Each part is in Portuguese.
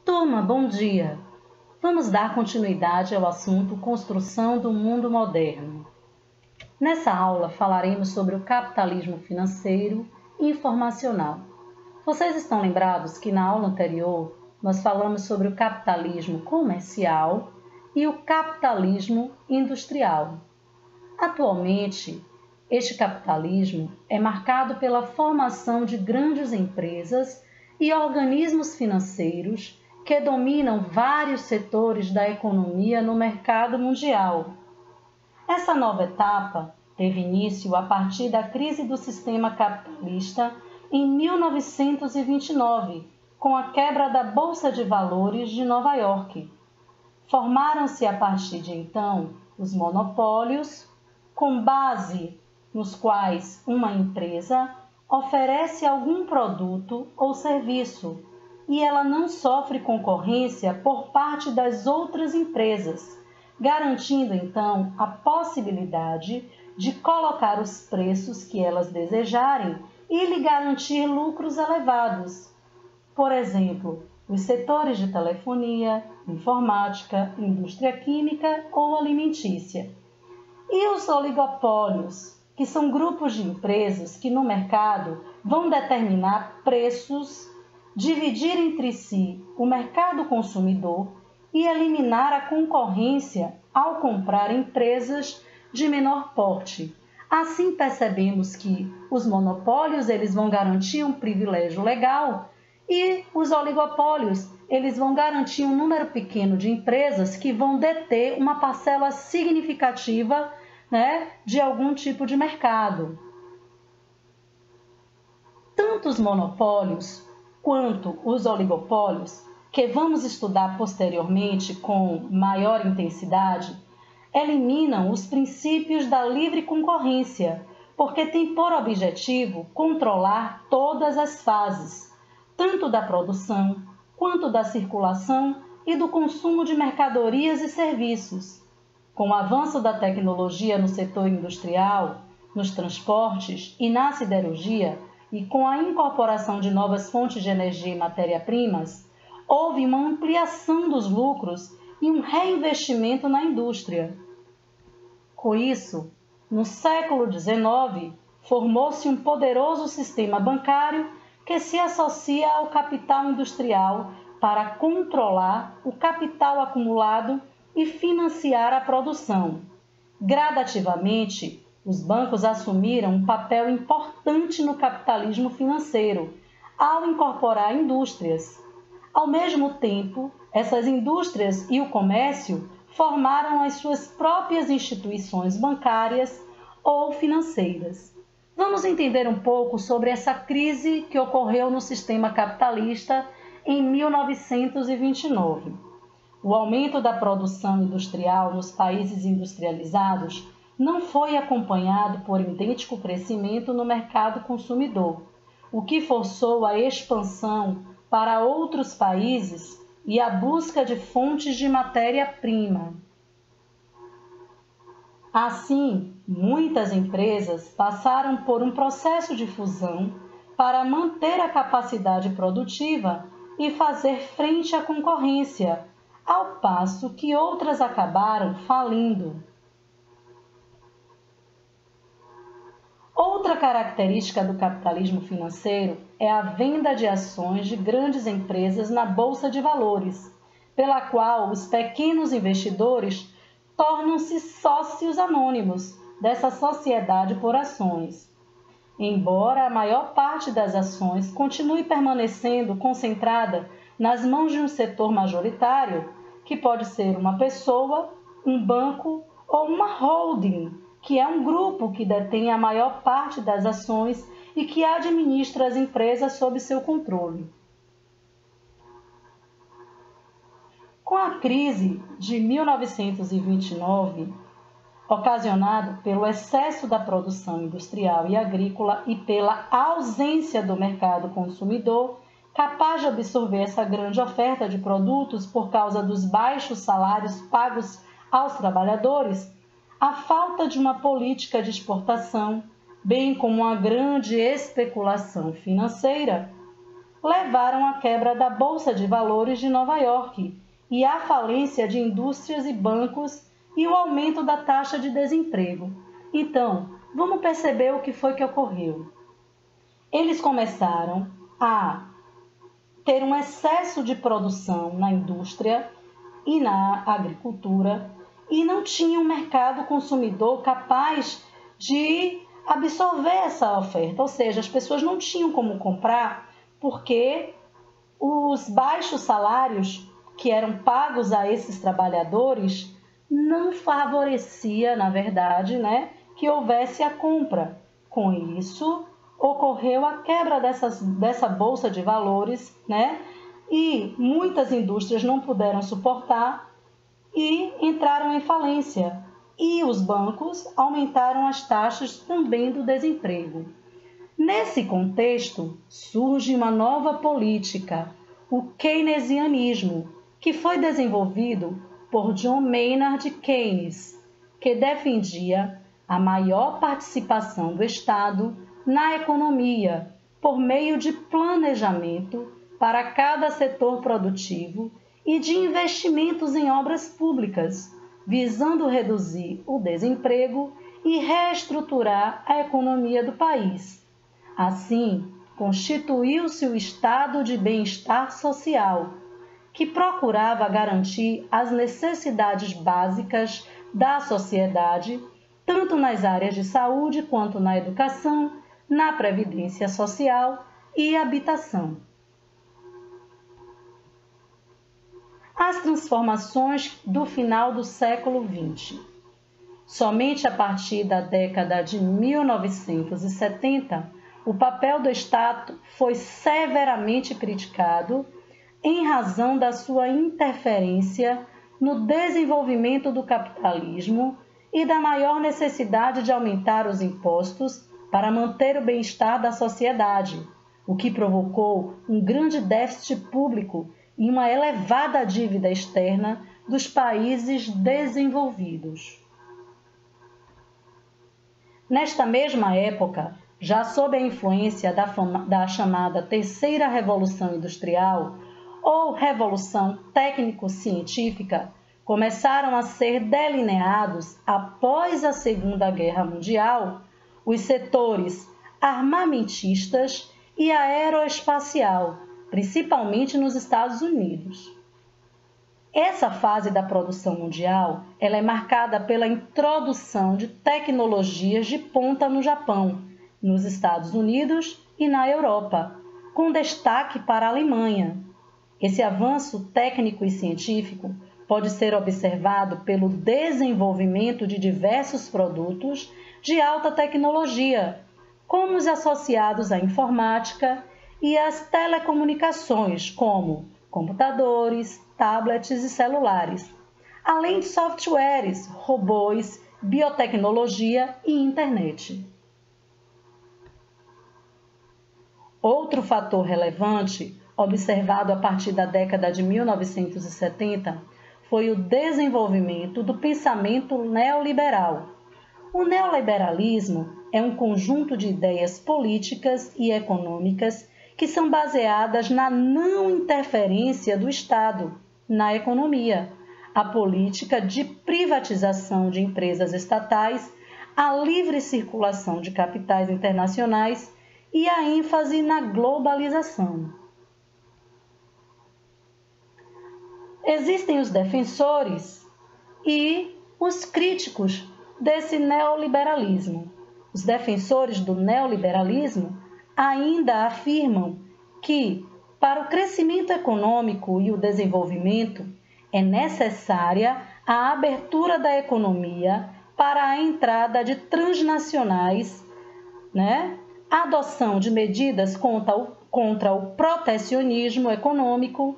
Turma, bom dia! Vamos dar continuidade ao assunto Construção do Mundo Moderno. Nessa aula falaremos sobre o capitalismo financeiro e informacional. Vocês estão lembrados que na aula anterior nós falamos sobre o capitalismo comercial e o capitalismo industrial. Atualmente, este capitalismo é marcado pela formação de grandes empresas e organismos financeiros que dominam vários setores da economia no mercado mundial. Essa nova etapa teve início a partir da crise do sistema capitalista em 1929, com a quebra da Bolsa de Valores de Nova York. Formaram-se a partir de então os monopólios, com base nos quais uma empresa oferece algum produto ou serviço e ela não sofre concorrência por parte das outras empresas, garantindo então a possibilidade de colocar os preços que elas desejarem e lhe garantir lucros elevados. Por exemplo, os setores de telefonia, informática, indústria química ou alimentícia. E os oligopólios, que são grupos de empresas que no mercado vão determinar preços, dividir entre si o mercado consumidor e eliminar a concorrência ao comprar empresas de menor porte. Assim percebemos que os monopólios eles vão garantir um privilégio legal e os oligopólios eles vão garantir um número pequeno de empresas que vão deter uma parcela significativa, de algum tipo de mercado. Tanto os monopólios quanto os oligopólios, que vamos estudar posteriormente com maior intensidade, eliminam os princípios da livre concorrência, porque tem por objetivo controlar todas as fases, tanto da produção, quanto da circulação e do consumo de mercadorias e serviços. Com o avanço da tecnologia no setor industrial, nos transportes e na siderurgia, e com a incorporação de novas fontes de energia e matéria-primas, houve uma ampliação dos lucros e um reinvestimento na indústria. Com isso, no século XIX, formou-se um poderoso sistema bancário que se associa ao capital industrial para controlar o capital acumulado e financiar a produção. Gradativamente, os bancos assumiram um papel importante no capitalismo financeiro, ao incorporar indústrias. Ao mesmo tempo, essas indústrias e o comércio formaram as suas próprias instituições bancárias ou financeiras. Vamos entender um pouco sobre essa crise que ocorreu no sistema capitalista em 1929. O aumento da produção industrial nos países industrializados não foi acompanhado por idêntico crescimento no mercado consumidor, o que forçou a expansão para outros países e a busca de fontes de matéria-prima. Assim, muitas empresas passaram por um processo de fusão para manter a capacidade produtiva e fazer frente à concorrência, ao passo que outras acabaram falindo. Outra característica do capitalismo financeiro é a venda de ações de grandes empresas na Bolsa de Valores, pela qual os pequenos investidores tornam-se sócios anônimos dessa sociedade por ações. Embora a maior parte das ações continue permanecendo concentrada nas mãos de um setor majoritário, que pode ser uma pessoa, um banco ou uma holding, que é um grupo que detém a maior parte das ações e que administra as empresas sob seu controle. Com a crise de 1929, ocasionado pelo excesso da produção industrial e agrícola e pela ausência do mercado consumidor, capaz de absorver essa grande oferta de produtos por causa dos baixos salários pagos aos trabalhadores, a falta de uma política de exportação, bem como uma grande especulação financeira, levaram à quebra da Bolsa de Valores de Nova York e à falência de indústrias e bancos e o aumento da taxa de desemprego. Então, vamos perceber o que foi que ocorreu. Eles começaram a ter um excesso de produção na indústria e na agricultura e não tinha um mercado consumidor capaz de absorver essa oferta, ou seja, as pessoas não tinham como comprar porque os baixos salários que eram pagos a esses trabalhadores não favorecia, na verdade, que houvesse a compra. Com isso, ocorreu a quebra dessa bolsa de valores, e muitas indústrias não puderam suportar e entraram em falência. E os bancos aumentaram as taxas também do desemprego. Nesse contexto, surge uma nova política, o keynesianismo, que foi desenvolvido por John Maynard Keynes, que defendia a maior participação do Estado na economia por meio de planejamento para cada setor produtivo e de investimentos em obras públicas, visando reduzir o desemprego e reestruturar a economia do país. Assim, constituiu-se o Estado de Bem-Estar Social, que procurava garantir as necessidades básicas da sociedade, tanto nas áreas de saúde quanto na educação, na previdência social e habitação. As transformações do final do século XX. Somente a partir da década de 1970, o papel do Estado foi severamente criticado em razão da sua interferência no desenvolvimento do capitalismo e da maior necessidade de aumentar os impostos para manter o bem-estar da sociedade, o que provocou um grande déficit público e uma elevada dívida externa dos países desenvolvidos. Nesta mesma época, já sob a influência da chamada Terceira Revolução Industrial ou Revolução Técnico-Científica, começaram a ser delineados, após a Segunda Guerra Mundial, os setores armamentistas e aeroespacial, principalmente nos Estados Unidos. Essa fase da produção mundial ela é marcada pela introdução de tecnologias de ponta no Japão, nos Estados Unidos e na Europa, com destaque para a Alemanha. Esse avanço técnico e científico pode ser observado pelo desenvolvimento de diversos produtos de alta tecnologia, como os associados à informática e às telecomunicações, como computadores, tablets e celulares, além de softwares, robôs, biotecnologia e internet. Outro fator relevante, observado a partir da década de 1970, foi o desenvolvimento do pensamento neoliberal. O neoliberalismo é um conjunto de ideias políticas e econômicas que são baseadas na não interferência do Estado na economia, a política de privatização de empresas estatais, a livre circulação de capitais internacionais e a ênfase na globalização. Existem os defensores e os críticos desse neoliberalismo. Os defensores do neoliberalismo ainda afirmam que, para o crescimento econômico e o desenvolvimento, é necessária a abertura da economia para a entrada de transnacionais, a adoção de medidas contra o protecionismo econômico,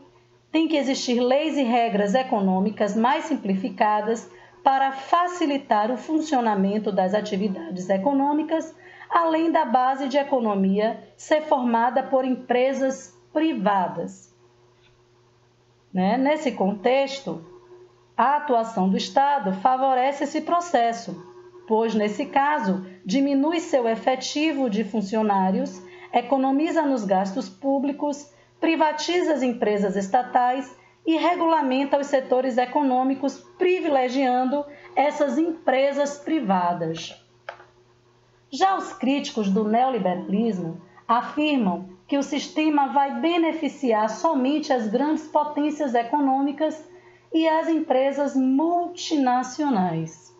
tem que existir leis e regras econômicas mais simplificadas para facilitar o funcionamento das atividades econômicas, além da base de economia ser formada por empresas privadas. Nesse contexto, a atuação do Estado favorece esse processo, pois, nesse caso, diminui seu efetivo de funcionários, economiza nos gastos públicos privatiza as empresas estatais e regulamenta os setores econômicos, privilegiando essas empresas privadas. Já os críticos do neoliberalismo afirmam que o sistema vai beneficiar somente as grandes potências econômicas e as empresas multinacionais.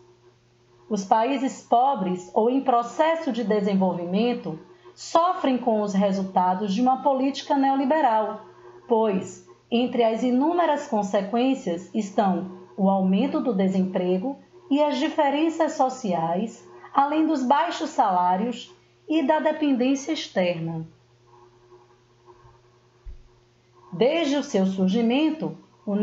Os países pobres ou em processo de desenvolvimento sofrem com os resultados de uma política neoliberal, pois, entre as inúmeras consequências estão o aumento do desemprego e as diferenças sociais, além dos baixos salários e da dependência externa. Desde o seu surgimento, o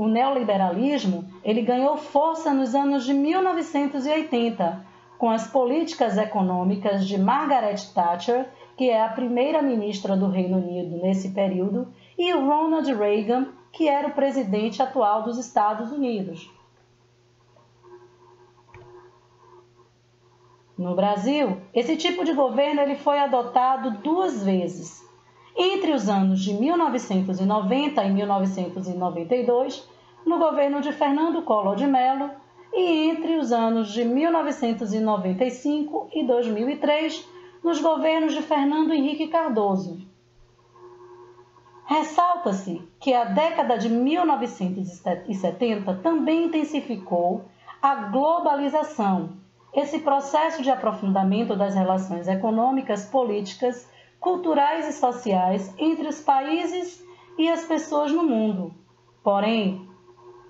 neoliberalismo ele ganhou força nos anos de 1980, com as políticas econômicas de Margaret Thatcher, que é a primeira-ministra do Reino Unido nesse período, e Ronald Reagan, que era o presidente atual dos Estados Unidos. No Brasil, esse tipo de governo ele foi adotado 2 vezes. Entre os anos de 1990 e 1992, no governo de Fernando Collor de Mello, e entre os anos de 1995 e 2003, nos governos de Fernando Henrique Cardoso. Ressalta-se que a década de 1970 também intensificou a globalização, esse processo de aprofundamento das relações econômicas, políticas, culturais e sociais entre os países e as pessoas no mundo. Porém,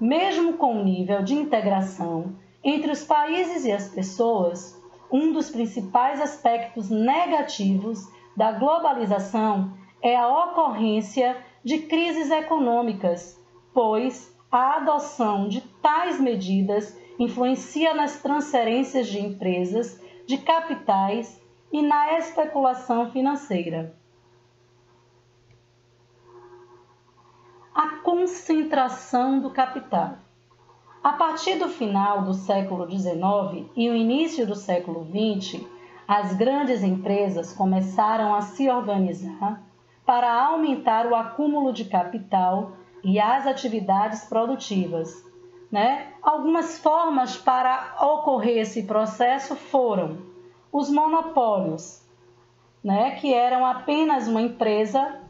mesmo com o nível de integração entre os países e as pessoas, um dos principais aspectos negativos da globalização é a ocorrência de crises econômicas, pois a adoção de tais medidas influencia nas transferências de empresas, de capitais e na especulação financeira. A concentração do capital. A partir do final do século XIX e o início do século XX, as grandes empresas começaram a se organizar para aumentar o acúmulo de capital e as atividades produtivas. Algumas formas para ocorrer esse processo foram os monopólios, que eram apenas uma empresa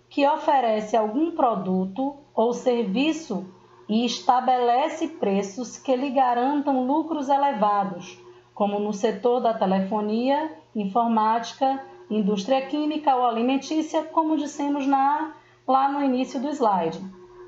que oferece algum produto ou serviço e estabelece preços que lhe garantam lucros elevados, como no setor da telefonia, informática, indústria química ou alimentícia, como dissemos lá no início do slide.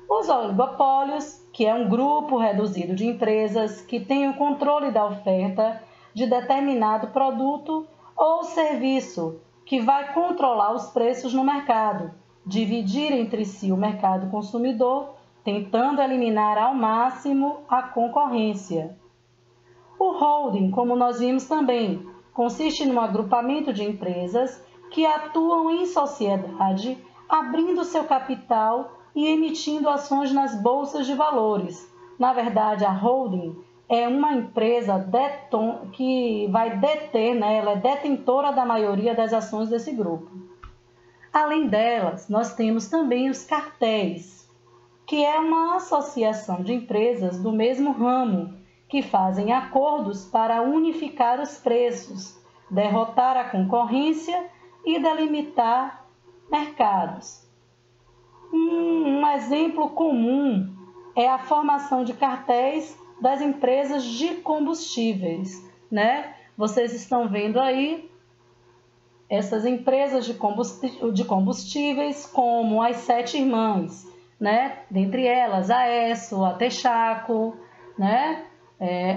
Os oligopólios, que é um grupo reduzido de empresas que tem o controle da oferta de determinado produto ou serviço, que vai controlar os preços no mercado, dividir entre si o mercado consumidor, tentando eliminar ao máximo a concorrência. O holding, como nós vimos também, consiste num agrupamento de empresas que atuam em sociedade, abrindo seu capital e emitindo ações nas bolsas de valores. Na verdade, a holding é uma empresa que vai deter, ela é detentora da maioria das ações desse grupo. Além delas, nós temos também os cartéis, que é uma associação de empresas do mesmo ramo, que fazem acordos para unificar os preços, derrotar a concorrência e delimitar mercados. Um exemplo comum é a formação de cartéis das empresas de combustíveis, Vocês estão vendo aí essas empresas de combustíveis como as 7 irmãs, Dentre elas a Esso, a Texaco,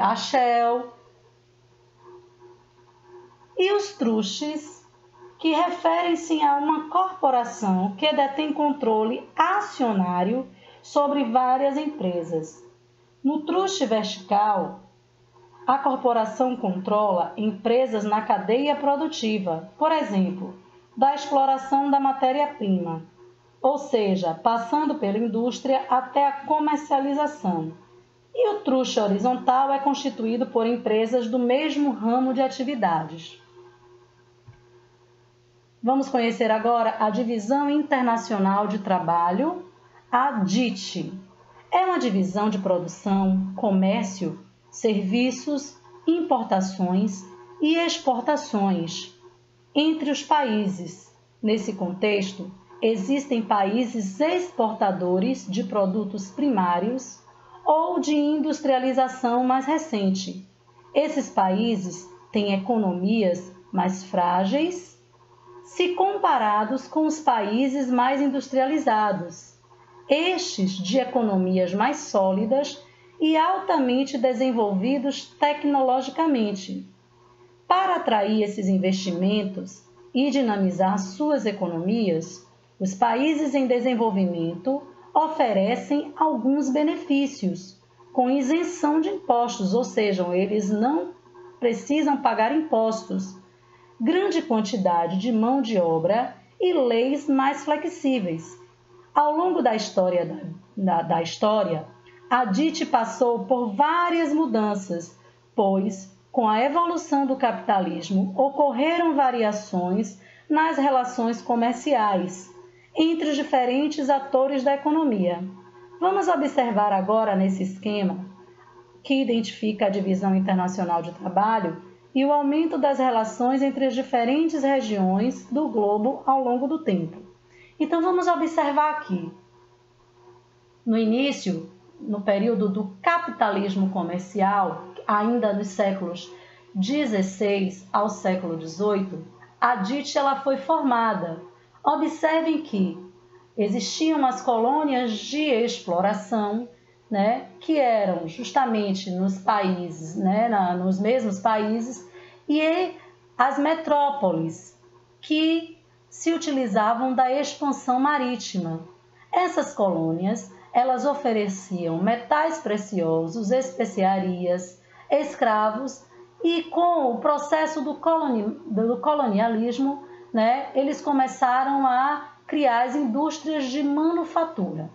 a Shell. E os trustes, que referem-se a uma corporação que detém controle acionário sobre várias empresas. No truste vertical, a corporação controla empresas na cadeia produtiva, por exemplo, da exploração da matéria-prima, ou seja, passando pela indústria até a comercialização. E o truste horizontal é constituído por empresas do mesmo ramo de atividades. Vamos conhecer agora a Divisão Internacional de Trabalho, a DIT. É uma divisão de produção, comércio, serviços, importações e exportações entre os países. Nesse contexto, existem países exportadores de produtos primários ou de industrialização mais recente. Esses países têm economias mais frágeis se comparados com os países mais industrializados, estes de economias mais sólidas e altamente desenvolvidos tecnologicamente. Para atrair esses investimentos e dinamizar suas economias, os países em desenvolvimento oferecem alguns benefícios, com isenção de impostos, ou seja, eles não precisam pagar impostos, grande quantidade de mão de obra e leis mais flexíveis. Ao longo da história, a DIT passou por várias mudanças, pois, com a evolução do capitalismo, ocorreram variações nas relações comerciais entre os diferentes atores da economia. Vamos observar agora nesse esquema, que identifica a Divisão Internacional de Trabalho, e o aumento das relações entre as diferentes regiões do globo ao longo do tempo. Então, vamos observar aqui. No início, no período do capitalismo comercial, ainda nos séculos 16 ao século 18, a DIT foi formada. Observem que existiam as colônias de exploração, que eram justamente nos países, nos mesmos países, e as metrópoles, que se utilizavam da expansão marítima. Essas colônias, elas ofereciam metais preciosos, especiarias, escravos, e com o processo do colonialismo, eles começaram a criar as indústrias de manufatura.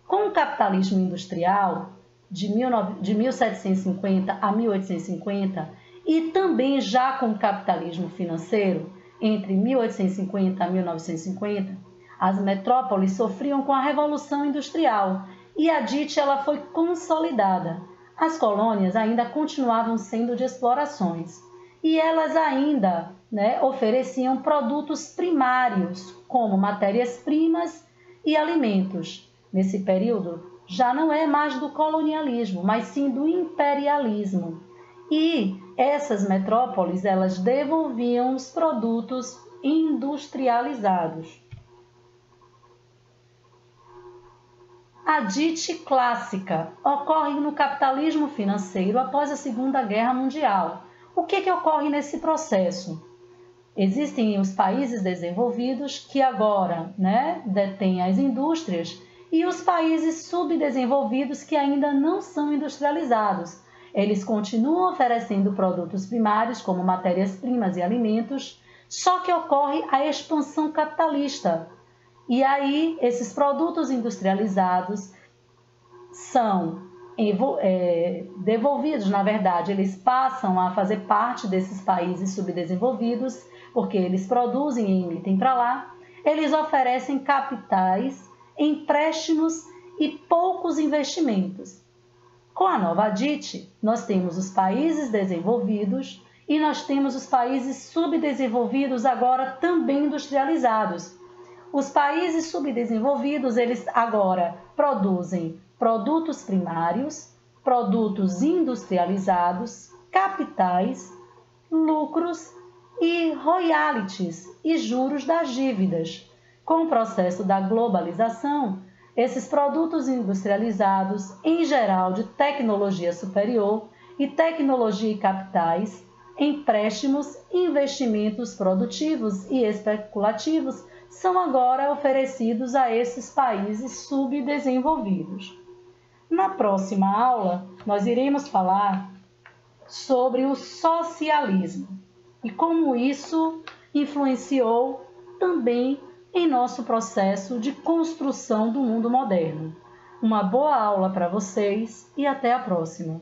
Com o capitalismo industrial, de 1750 a 1850, e também já com o capitalismo financeiro, entre 1850 a 1950, as metrópoles sofriam com a Revolução Industrial e a DIT foi consolidada. As colônias ainda continuavam sendo de explorações e elas ainda ofereciam produtos primários, como matérias-primas e alimentos. Nesse período, já não é mais do colonialismo, mas sim do imperialismo. E essas metrópoles, elas devolviam os produtos industrializados. A DIT clássica ocorre no capitalismo financeiro após a Segunda Guerra Mundial. O que ocorre nesse processo? Existem os países desenvolvidos que agora detêm as indústrias e os países subdesenvolvidos que ainda não são industrializados. Eles continuam oferecendo produtos primários como matérias-primas e alimentos, só que ocorre a expansão capitalista. E aí, esses produtos industrializados são devolvidos, na verdade, eles passam a fazer parte desses países subdesenvolvidos, porque eles produzem e emitem para lá, eles oferecem capitais, empréstimos e poucos investimentos. Com a nova DIT, nós temos os países desenvolvidos e nós temos os países subdesenvolvidos agora também industrializados. Os países subdesenvolvidos, eles agora produzem produtos primários, produtos industrializados, capitais, lucros e royalties e juros das dívidas. Com o processo da globalização, esses produtos industrializados, em geral de tecnologia superior e tecnologia e capitais, empréstimos, investimentos produtivos e especulativos, são agora oferecidos a esses países subdesenvolvidos. Na próxima aula, nós iremos falar sobre o socialismo e como isso influenciou também em nosso processo de construção do mundo moderno. Uma boa aula para vocês e até a próxima!